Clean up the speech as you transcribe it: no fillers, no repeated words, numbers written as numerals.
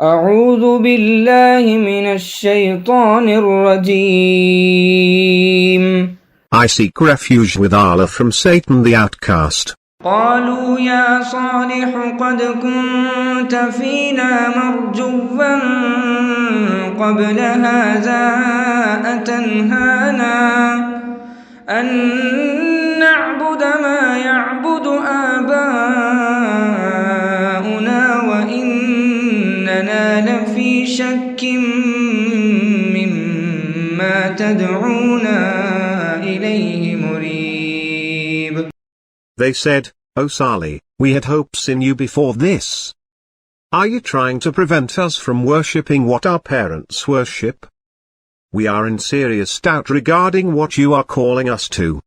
أعوذ بالله من الشيطان الرجيم. I seek refuge with Allah from Satan the outcast. قالوا يا صالح قد كنت فينا مرجوا قبل هذا أتنهانا أن نعبد ما يعبد آباؤنا وإننا لفي شك مما تدعونا إليه مريب. They said, O Salih, we had hopes in you before this. Are you trying to prevent us from worshipping what our parents worship? We are in serious doubt regarding what you are calling us to.